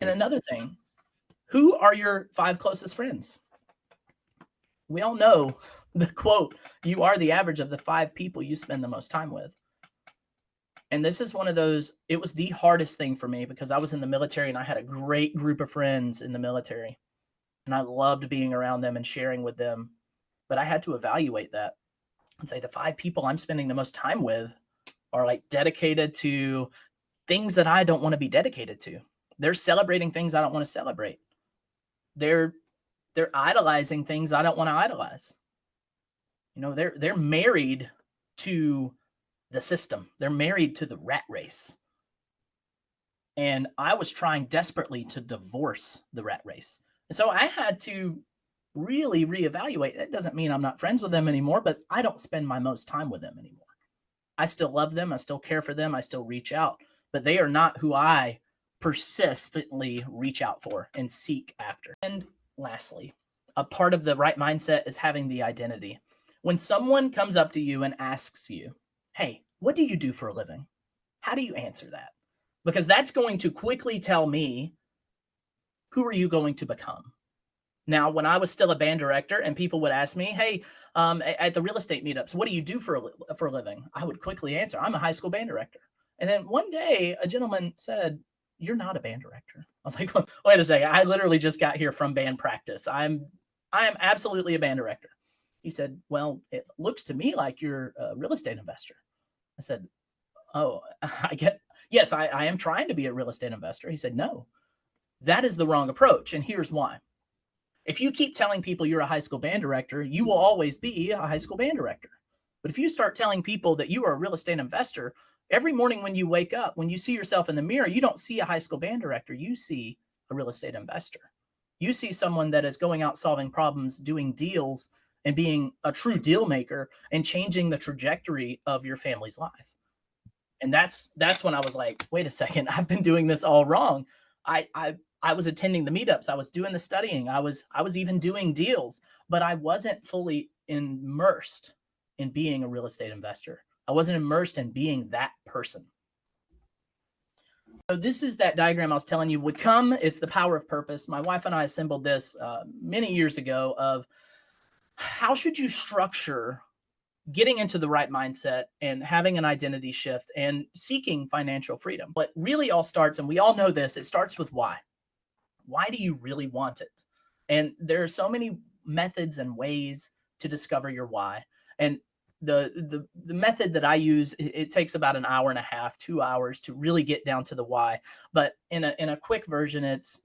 And another thing, who are your 5 closest friends? We all know the quote, "You are the average of the 5 people you spend the most time with." And this is one of those, it was the hardest thing for me because I was in the military and I had a great group of friends in the military, and I loved being around them and sharing with them. But I had to evaluate that and say the 5 people I'm spending the most time with are like dedicated to things that I don't want to be dedicated to. They're celebrating things I don't want to celebrate. They're they're idolizing things I don't want to idolize. They're married to the system. They're married to the rat race. And I was trying desperately to divorce the rat race. And so I had to really reevaluate. That doesn't mean I'm not friends with them anymore, but I don't spend my most time with them anymore. I still love them. I still care for them. I still reach out, but they are not who I persistently reach out for and seek after. And lastly, a part of the right mindset is having the identity. When someone comes up to you and asks you, "Hey, what do you do for a living?" How do you answer that? Because that's going to quickly tell me, who are you going to become? Now, when I was still a band director and people would ask me, "Hey, at the real estate meetups, what do you do for a living?" I would quickly answer, "I'm a high school band director." And then one day a gentleman said, "You're not a band director." I was like, "Wait a second. I literally just got here from band practice. I am absolutely a band director." He said, "Well, it looks to me like you're a real estate investor." I said, "Oh, yes, I am trying to be a real estate investor." He said, "No, that is the wrong approach. And here's why. If you keep telling people you're a high school band director, you will always be a high school band director. But if you start telling people that you are a real estate investor, every morning when you wake up, when you see yourself in the mirror, you don't see a high school band director, you see a real estate investor. You see someone that is going out solving problems, doing deals, and being a true deal maker and changing the trajectory of your family's life." And that's when I was like, "Wait a second, I've been doing this all wrong." I was attending the meetups, I was doing the studying, I was even doing deals, but I wasn't fully immersed in being a real estate investor. I wasn't immersed in being that person. So this is that diagram I was telling you would come. It's the power of purpose. My wife and I assembled this many years ago of how should you structure getting into the right mindset and having an identity shift and seeking financial freedom. But really all starts, and we all know this, it starts with why. Why do you really want it? And there are so many methods and ways to discover your why. And the method that I use, it takes about an hour and a half, 2 hours to really get down to the why. But in a quick version, it's